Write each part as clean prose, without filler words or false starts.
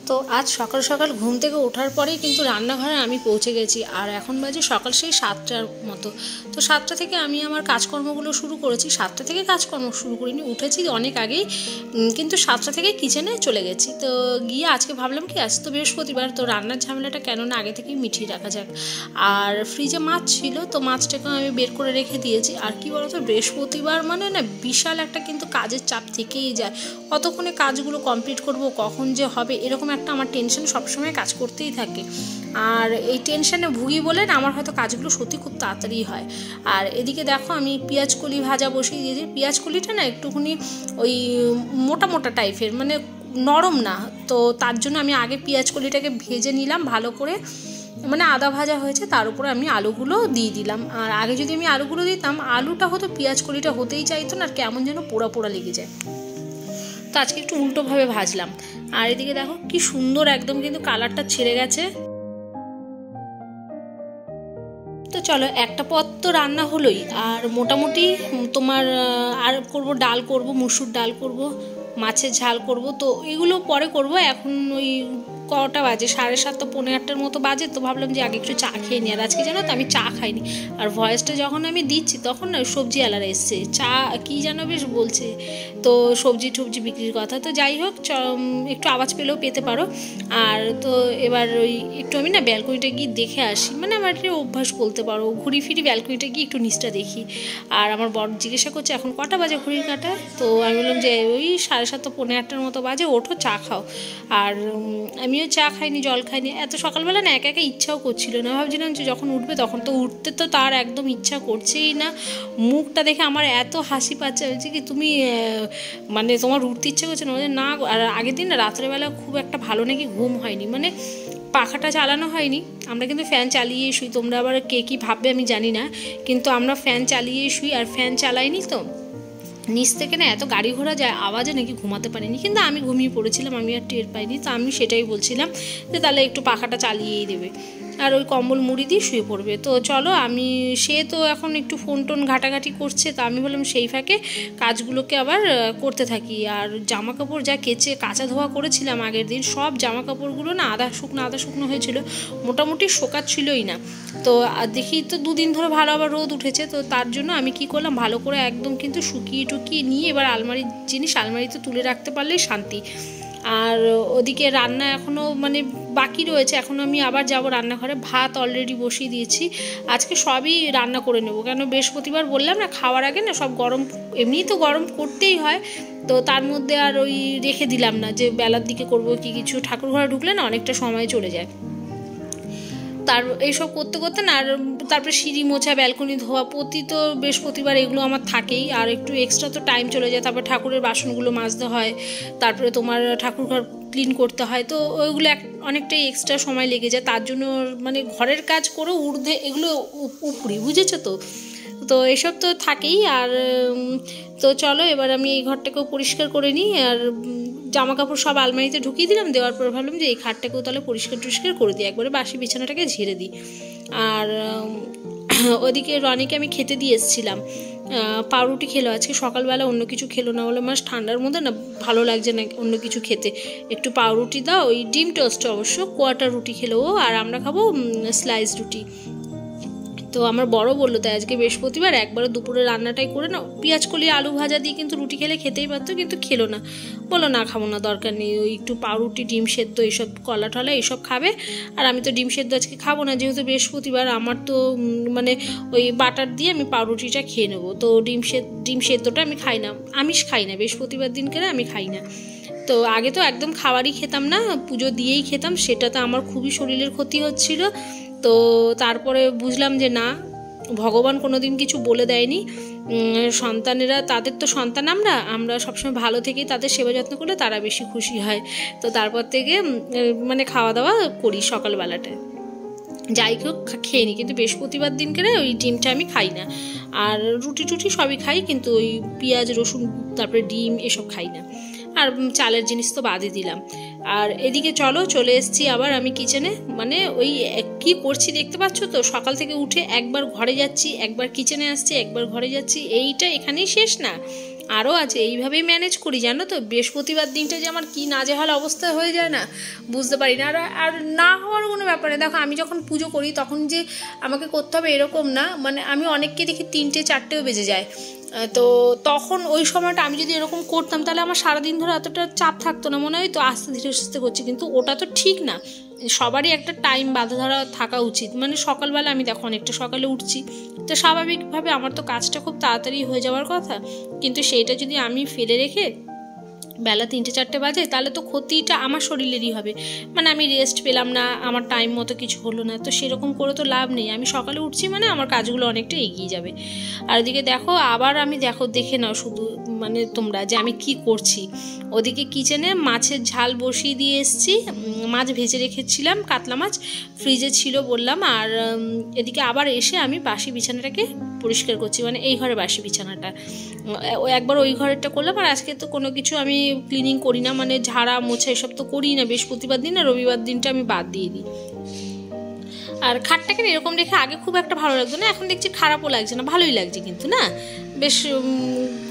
তো আজ সকাল সকাল ঘুম থেকে ওঠার পরেই কিন্তু রান্নাঘরে আমি পৌঁছে গেছি। আর এখন বাজে সকাল সেই 7টার মতো। তো 7টা থেকে আমি আমার কাজকর্মগুলো শুরু করেছি। 7টা থেকে কাজকর্ম শুরু করিনি, উঠেছি অনেক আগেই, কিন্তু 7টা থেকে কিচেনে চলে গেছি। তো গিয়ে আজকে ভাবলাম কি, আজ তো বৃহস্পতিবার, তো রান্নার ঝামেলাটা কেননা আগে থেকেই মিটিয়ে রাখা যাক। আর ফ্রিজে মাছ ছিল, তো মাছটাকে আমি বের করে রেখে দিয়েছি। আর কি বলতো, বৃহস্পতিবার মানে না বিশাল একটা কিন্তু কাজের চাপ থেকেই যায়। কতক্ষণে কাজগুলো কমপ্লিট করব, কখন যে হবে, এরকম একটা আমার টেনশন সবসময় কাজ করতেই থাকে। আর এই টেনশনে ভুগি বলে না আমার হয়তো কাজগুলো সত্যি খুব তাড়াতাড়ি হয়। আর এদিকে দেখো আমি পেঁয়াজ কলি ভাজা বসিয়ে দিয়েছি। পেঁয়াজ কলিটা না একটুখানি ওই মোটা মোটা টাইপের, মানে নরম না, তো তার জন্য আমি আগে পেঁয়াজ কলিটাকে ভেজে নিলাম ভালো করে, মানে আদা ভাজা হয়েছে, তার উপরে আমি আলুগুলো দিয়ে দিলাম। আর আগে যদি আমি আলুগুলো দিতাম, আলুটা হতো পেঁয়াজ কলিটা হতেই চাইতো না, আর কেমন যেন পোড়া পোড়া লেগে যায়। তো আজকে একটু উল্টোভাবে ভাজলাম। আর এদিকে দেখো কি সুন্দর একদম কিন্তু কালারটা ছেড়ে গেছে। তো চলো, একটা পদ তো রান্না হলোই, আর মোটামুটি তোমার আর করব, ডাল করব, মুসুর ডাল করব, মাছের ঝাল করব, তো এগুলো পরে করব। এখন ওই কটা বাজে, 7:30 পৌনে 8টার মতো বাজে। তো ভাবলাম যে আগে একটু চা খেয়ে নিই। আর আজকে জানো তো আমি চা খাইনি। আর ভয়েসটা যখন আমি দিচ্ছি তখন না সবজি আলাদা এসছে, চা কী যেন বেশ বলছে, তো সবজি টবজি বিক্রির কথা। তো যাই হোক, একটু আওয়াজ পেলেও পেতে পারো। আর তো এবার ওই একটু আমি না ব্যালকনিটা গিয়ে দেখে আসি, মানে আমার একটা অভ্যাস বলতে পারো, ঘুরি ফিরি ব্যালকনিটা গিয়ে একটু নিচটা দেখি। আর আমার বর জিজ্ঞাসা করছে এখন কটা বাজে ঘড়ির কাঁটায়। তো আমি বললাম যে ওই 7:30 পৌনে 8টার মতো বাজে, ওঠো চা খাও। আর আমিও চা খাইনি, জল খাইনি, এত সকালবেলা না একা একা ইচ্ছাও করছিল না। ভাবছিলাম যে যখন উঠবে তখন তো উঠতে তো তার একদম ইচ্ছা করছেই না। মুখটা দেখে আমার এত হাসি পাচ্ছে, বলছে কি তুমি মানে তোমার উঠতে ইচ্ছা করছে না? না। আর আগের দিন না রাত্রেবেলা খুব একটা ভালো নাকি ঘুম হয়নি, মানে পাখাটা চালানো হয়নি, আমরা কিন্তু ফ্যান চালিয়েই শুই। তোমরা আবার কে কী ভাববে আমি জানি না, কিন্তু আমরা ফ্যান চালিয়েই শুই। আর ফ্যান চালাইনি তো নিচ থেকে না এত গাড়ি ঘোড়া যায়, আওয়াজে নাকি ঘুমাতে পারিনি, কিন্তু আমি ঘুমিয়ে পড়েছিলাম, আমি আর টের পাইনি। তো আমি সেটাই বলছিলাম যে তাহলে একটু পাখাটা চালিয়েই দেবে, আর ওই কম্বল মুড়ি দিয়ে শুয়ে পড়বে। তো চলো, আমি সে তো এখন একটু ফোন টোন ঘাটাঘাটি করছে, তো আমি বললাম সেই ফাঁকে কাজগুলোকে আবার করতে থাকি। আর জামা কাপড় যা কাঁচা ধোয়া করেছিলাম আগের দিন, সব জামা কাপড়গুলো না আধা শুকনো হয়েছিল, মোটামুটি শোকাচ্ছিলই না। তো দেখি তো 2 দিন ধরে ভালো আবার রোদ উঠেছে। তো তার জন্য আমি কি করলাম, ভালো করে একদম কিন্তু শুকিয়ে টুকিয়ে নিয়ে এবার আলমারির জিনিস আলমারিতে তুলে রাখতে পারলেই শান্তি। আর ওদিকে রান্না এখনও মানে বাকি রয়েছে, এখন আমি আবার যাব রান্নাঘরে। ভাত অলরেডি বসিয়ে দিয়েছি, আজকে সবই রান্না করে নেব, কেন বৃহস্পতিবার বললাম না, খাওয়ার আগে না সব গরম, এমনিই তো গরম করতেই হয়। তো তার মধ্যে আর ওই রেখে দিলাম না যে বেলার দিকে করব কি কিছু, ঠাকুর ঘরে ঢুকলে না অনেকটা সময় চলে যায়। তার এইসব করতে করতে না, আর তারপরে সিঁড়ি মোছা, ব্যালকনি ধোয়া, প্রতি তো বৃহস্পতিবার এগুলো আমার থাকেই, আর একটু এক্সট্রা তো টাইম চলে যায়। তারপর ঠাকুরের বাসনগুলো মাজতে হয়, তারপরে তোমার ঠাকুর ঘর ক্লিন করতে হয়, তো ওইগুলো অনেকটাই এক্সট্রা সময় লেগে যায়। তার জন্য মানে ঘরের কাজ করেও ঊর্ধ্বে এগুলো উপরি, বুঝেছো তো? তো এসব তো থাকেই। আর তো চলো এবার আমি এই ঘরটাকেও পরিষ্কার করে নিই। আর জামা কাপড় সব আলমারিতে ঢুকিয়ে দিলাম, দেওয়ার পর ভাবলাম যে এই খাটটাকেও তাহলে পরিষ্কার করে দিই, একবারে বাসি বিছানাটাকে ঝেড়ে দিই। আর ওদিকে রনিকে আমি খেতে দিয়ে এসেছিলাম, পাউরুটি খেলো আজকে সকালবেলা, অন্য কিছু খেলো না, বলে মাস ঠান্ডার মধ্যে না ভালো লাগছে না অন্য কিছু খেতে, একটু পাউরুটি দাও, ওই ডিম টোস্ট অবশ্য, কোয়াটার রুটি খেলো ও, আর আমরা খাবো স্লাইস রুটি। তো আমার বড় বললো তাই আজকে বৃহস্পতিবার একবারে দুপুরে রান্নাটাই করে নাও, পেঁয়াজ কলি আলু ভাজা দিয়ে কিন্তু রুটি খেলে খেতেই পারতো, কিন্তু খেলো না, বলো না খাবো না, দরকার নেই, ওই একটু পাউরুটি ডিম সেদ্ধ এইসব কলা টলা এইসব খাবে। আর আমি তো ডিম সেদ্ধ আজকে খাবো না, যেহেতু বৃহস্পতিবার, আমার তো মানে ওই বাটার দিয়ে আমি পাউরুটিটা খেয়ে নেবো। তো ডিম সেদ্ধটা আমি খাই না, আমিষ খাই না বৃহস্পতিবার দিনকে, আমি খাই না। তো আগে তো একদম খাবারই খেতাম না, পুজো দিয়েই খেতাম, সেটাতে আমার খুবই শরীরের ক্ষতি হচ্ছিল। তো তারপরে বুঝলাম যে না, ভগবান কোনো দিন কিছু বলে দেয়নি, সন্তানেরা, তাদের তো সন্তান আমরা সবসময় ভালো থেকেই তাদের সেবা যত্ন করলে তারা বেশি খুশি হয়। তো তারপর থেকে মানে খাওয়া দাওয়া করি সকালবেলাটায়, যাই হোক খেয়ে নিই, কিন্তু বৃহস্পতিবার দিনকে ওই ডিমটা আমি খাই না। আর রুটি টুটি সবই খাই, কিন্তু ওই পেঁয়াজ রসুন তারপরে ডিম এসব খাই না। আর চালের জিনিস তো বাদই দিলাম। আর এদিকে চলে এসেছি আবার আমি কিচেনে, মানে ওই কি করছি দেখতে পাচ্ছ তো, সকাল থেকে উঠে একবার ঘরে যাচ্ছি, একবার কিচেনে আসছি, একবার ঘরে যাচ্ছি, এইটা এখানেই শেষ না, আরও আছে, এইভাবেই ম্যানেজ করি জানো তো। বৃহস্পতিবার দিনটা যে আমার কী নাজেহাল অবস্থা হয়ে যায় না, বুঝতে পারি না। আর না হওয়ার কোনো ব্যাপারে, দেখো আমি যখন পুজো করি তখন যে আমাকে করতে হবে এরকম না, মানে আমি অনেককে দেখি 3টে 4টেও বেজে যায়। তো তখন ওই সময়টা আমি যদি এরকম করতাম তাহলে আমার সারাদিন ধরে এতটা চাপ থাকতো না, মনে হয় তো আস্তে ধীরে সুস্থে করছি। কিন্তু ওটা তো ঠিক না, সবারই একটা টাইম বাঁধা ধরা থাকা উচিত। মানে সকালবেলা আমি দেখো অনেকটা সকালে উঠছি, তো স্বাভাবিকভাবে আমার তো কাজটা খুব তাড়াতাড়ি হয়ে যাওয়ার কথা, কিন্তু সেইটা যদি আমি ফেলে রেখে বেলা 3টে 4টে বাজে তাহলে তো ক্ষতিটা আমার শরীরেরই হবে। মানে আমি রেস্ট পেলাম না, আমার টাইম মতো কিছু হলো না, তো সেরকম করে তো লাভ নেই। আমি সকালে উঠছি মানে আমার কাজগুলো অনেকটা এগিয়ে যাবে। আর ওদিকে দেখো আবার আমি দেখে নাও শুধু মানে তোমরা যে আমি কি করছি। ওদিকে কিচেনে মাছের ঝাল বসিয়ে দিয়ে এসেছি, মাছ ভেজে রেখেছিলাম, কাতলা মাছ ফ্রিজে ছিল বললাম। আর এদিকে আবার এসে আমি বাসি বিছানাটাকে পরিষ্কার করছি, মানে এই ঘরে বাসি বিছানাটা। একবার ওই ঘরেরটা করলাম, আর আজকে তো কোনো কিছু আমি ক্লিনিং করি না, মানে ঝাড়া মোছা এসব তো করি না বৃহস্পতিবার দিন, আর রবিবার দিনটা আমি বাদ দিয়ে দিই। আর খাটটাকে এরকম রেখে আগে খুব একটা ভালো লাগতো না, এখন দেখছি খারাপও লাগছে না, ভালোই লাগছে কিন্তু না, বেশ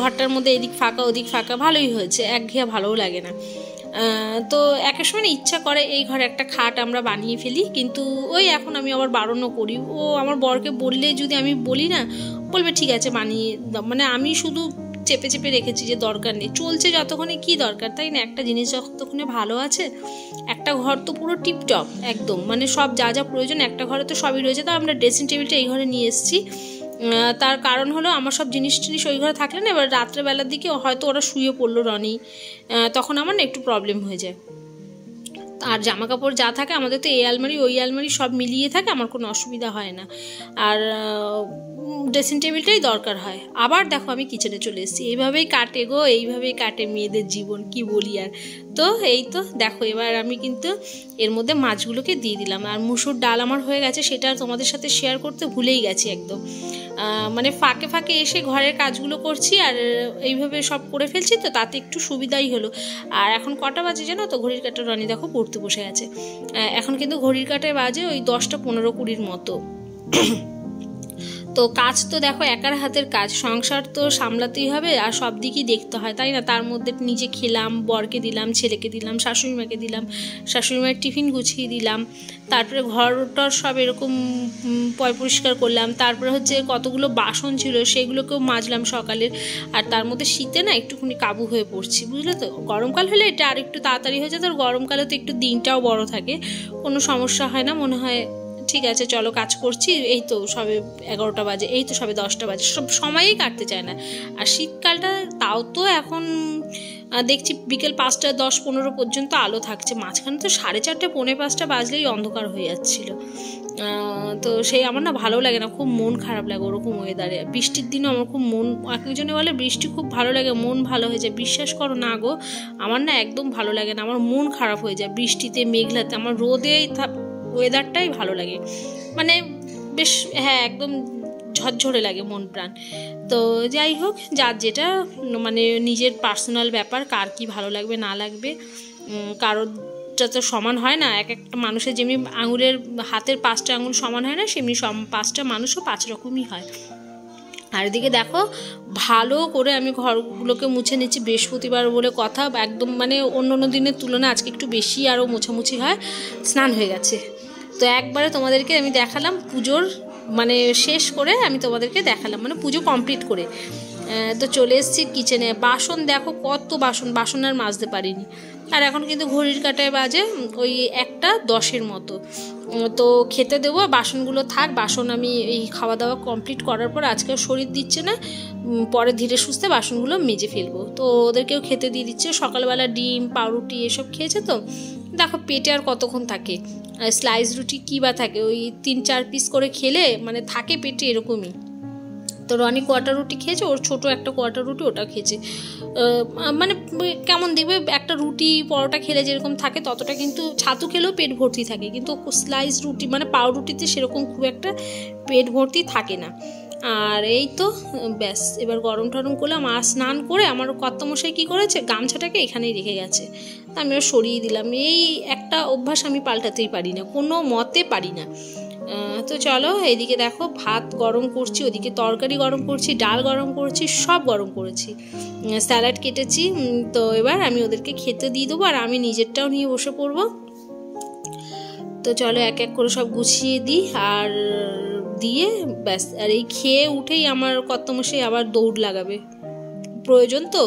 ঘরটার মধ্যে এদিক ফাঁকা ওদিক ফাঁকা, ভালোই হয়েছে, একঘেয়া ভালোও লাগে না। তো একের সময় ইচ্ছা করে এই ঘরে একটা খাট আমরা বানিয়ে ফেলি, কিন্তু ওই এখন আমি আবার বারণও করি। ও আমার বরকে বললে যদি আমি বলি না, বলবে ঠিক আছে বানিয়ে দাও। মানে আমি শুধু চেপে চেপে রেখেছি যে দরকার নেই, চলছে যতক্ষণে কি দরকার, তাই না? একটা জিনিস যতক্ষণে ভালো আছে, একটা ঘর তো পুরো টিপটপ একদম, মানে সব যা যা প্রয়োজন একটা ঘরে তো সবই রয়েছে। তো আমরা ড্রেসিং টেবিলটা এই ঘরে নিয়ে এসেছি, তার কারণ হলো আমার সব জিনিস টিনিস ওই ঘরে থাকলে না, এবার রাত্রেবেলার দিকে হয়তো ওরা শুয়ে পড়লো রনি, তখন আমার না একটু প্রবলেম হয়ে যায়। আর জামা কাপড় যা থাকে আমাদের তো এই আলমারি ওই আলমারি সব মিলিয়ে থাকে, আমার কোনো অসুবিধা হয় না। আর ড্রেসিং টেবিলটাই দরকার হয়। আবার দেখো আমি কিচেনে চলে এসেছি, এইভাবেই কাটে গো, এইভাবেই কাটে মেয়েদের জীবন, কি বলি আর। তো এই তো দেখো এবার আমি কিন্তু এর মধ্যে মাছগুলোকে দিয়ে দিলাম। আর মুসুর ডাল আমার হয়ে গেছে, সেটা তোমাদের সাথে শেয়ার করতে ভুলেই গেছি একদম। মানে ফাঁকে ফাঁকে এসে ঘরের কাজগুলো করছি আর এইভাবে সব করে ফেলছি, তো তাতে একটু সুবিধাই হলো। আর এখন কটা বাজে জানো তো? ঘড়ির কাঁটা রনি দেখো পড়তে বসে আছে, এখন কিন্তু ঘড়ির কাঁটায় বাজে ওই 10টা 15-20 মতো। তো কাজ তো দেখো একার হাতের কাজ, সংসার তো সামলাতেই হবে আর সব দিকই দেখতে হয়, তাই না? তার মধ্যে নিজে খেলাম, বরকে দিলাম, ছেলেকে দিলাম, শাশুড়িমাকে দিলাম, শাশুড়িমার টিফিন গুছিয়ে দিলাম, তারপরে ঘরটার সব এরকম পরিষ্কার করলাম, তারপরে হচ্ছে কতগুলো বাসন ছিল সেগুলোকেও মাজলাম সকালের। আর তার মধ্যে শীতে না একটুখানি কাবু হয়ে পড়ছি, বুঝলে তো? গরমকাল হলে এটা আর একটু তাড়াতাড়ি হয়ে যায়, আর গরমকালে তো একটু দিনটাও বড় থাকে, কোনো সমস্যা হয় না, মনে হয় ঠিক আছে চলো কাজ করছি, এই তো সবে 11টা বাজে, এই তো সবে 10টা বাজে, সব সময়ই কাটতে চায় না। আর শীতকালটা তাও তো এখন দেখছি বিকেল 5টা 10-15 পর্যন্ত আলো থাকছে, মাঝখানে তো 4:30 4:45 বাজলেই অন্ধকার হয়ে যাচ্ছিলো। তো সেই আমার না ভালো লাগে না, খুব মন খারাপ লাগে ওরকম ওয়েদারে। বৃষ্টির দিনও আমার খুব মন, একজনে বলে বৃষ্টি খুব ভালো লাগে, মন ভালো হয়ে যায়, বিশ্বাস করো না গো, আমার না একদম ভালো লাগে না, আমার মন খারাপ হয়ে যায় বৃষ্টিতে মেঘলাতে। আমার রোদে ওয়েদারটাই ভালো লাগে, মানে বেশ হ্যাঁ একদম ঝরঝরে লাগে মন প্রাণ। তো যাই হোক, যার যেটা মানে নিজের পার্সোনাল ব্যাপার, কার কি ভালো লাগবে না লাগবে, কারোরটা তো সমান হয় না। এক একটা মানুষের যেমনি আঙুলের হাতের 5টা আঙুল সমান হয় না, সেমনি 5টা মানুষও 5 রকমই হয়। আর এদিকে দেখো ভালো করে আমি ঘরগুলোকে মুছে নিচ্ছি, বৃহস্পতিবার বলে কথা, একদম মানে অন্য দিনের তুলনায় আজকে একটু বেশি আরও মোছামুছি হয়। স্নান হয়ে গেছে, তো একবারে তোমাদেরকে আমি দেখালাম পুজোর মানে শেষ করে, আমি তোমাদেরকে দেখালাম মানে পুজো কমপ্লিট করে। তো চলে এসেছি কিচেনে, বাসন দেখো কত বাসন আর মাজতে পারিনি। আর এখন কিন্তু ঘড়ির কাঁটায় বাজে ওই 1:10 মতো। তো খেতে দেবো, বাসনগুলো থাক, বাসন আমি এই খাওয়া দাওয়া কমপ্লিট করার পর, আজকে শরীর দিচ্ছে না, পরে ধীরে সুস্থে বাসনগুলো মেজে ফেলবো। তো ওদেরকেও খেতে দিয়ে দিচ্ছে, সকালবেলা ডিম পাউরুটি এসব খেয়েছে। তো দেখো পেটে আর কতক্ষণ থাকে, স্লাইস রুটি কী বা থাকে, ওই 3-4 পিস করে খেলে মানে থাকে পেটে এরকমই। তো রনি কোয়াটার রুটি খেয়েছে, ওর ছোটো একটা কোয়াটার রুটি ওটা খেয়েছে। মানে কেমন দেখবে একটা রুটি পরোটা খেলে যেরকম থাকে ততটা কিন্তু ছাতু খেলেও পেট ভর্তি থাকে, কিন্তু স্লাইস রুটি মানে পাউরুটিতে সেরকম খুব একটা পেট ভর্তি থাকে না। আর এই তো ব্যাস, এবার গরম টরম করলাম। আর স্নান করে আমার কর্তামশাই কী করেছে, গামছাটাকে এখানেই রেখে গেছে, তা আমিও সরিয়ে দিলাম। এই একটা অভ্যাস আমি পাল্টাতেই পারি না, কোনো মতে পারি না। তো চলো, এইদিকে দেখো ভাত গরম করছি, ওদিকে তরকারি গরম করছি, ডাল গরম করছি, সব গরম করেছি, স্যালাড কেটেছি। তো এবার আমি ওদেরকে খেতে দিয়ে দেবো আর আমি নিজেরটাও নিয়ে বসে পড়বো। তো চলো এক এক করে সব গুছিয়ে দিই আর দিয়ে ব্যাস। আর এই খেয়ে উঠেই আমার কর্তামশাই আবার দৌড় লাগাবে, প্রয়োজন তো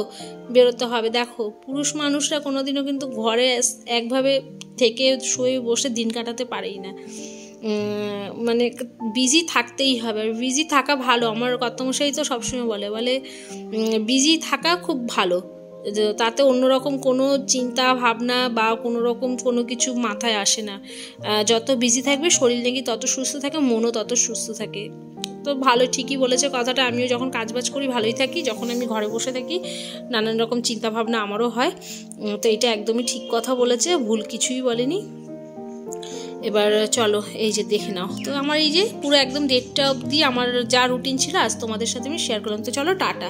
বেরোতে হবে। দেখো পুরুষ মানুষরা কোনোদিনও কিন্তু ঘরে একভাবে থেকে শুয়ে বসে দিন কাটাতে পারেই না, মানে বিজি থাকতেই হবে। আর বিজি থাকা ভালো, আমার কর্তামশাই তো সবসময় বলে বিজি থাকা খুব ভালো, তাতে অন্যরকম কোনো চিন্তা ভাবনা বা কোনো রকম কোনো কিছু মাথায় আসে না। যত বিজি থাকবে শরীর নাকি তত সুস্থ থাকে, মনও তত সুস্থ থাকে। তো ভালো, ঠিকই বলেছে কথাটা। আমিও যখন কাজবাজ করি ভালোই থাকি, যখন আমি ঘরে বসে থাকি নানান রকম চিন্তা ভাবনা আমারও হয়। তো এটা একদমই ঠিক কথা বলেছে, ভুল কিছুই বলেনি। এবার চলো এই যে দেখে নাও। তো আমার এই যে পুরো একদম 1:30 অবধি আমার যা রুটিন ছিল আজ তোমাদের সাথে আমি শেয়ার করলাম। তো চলো টাটা।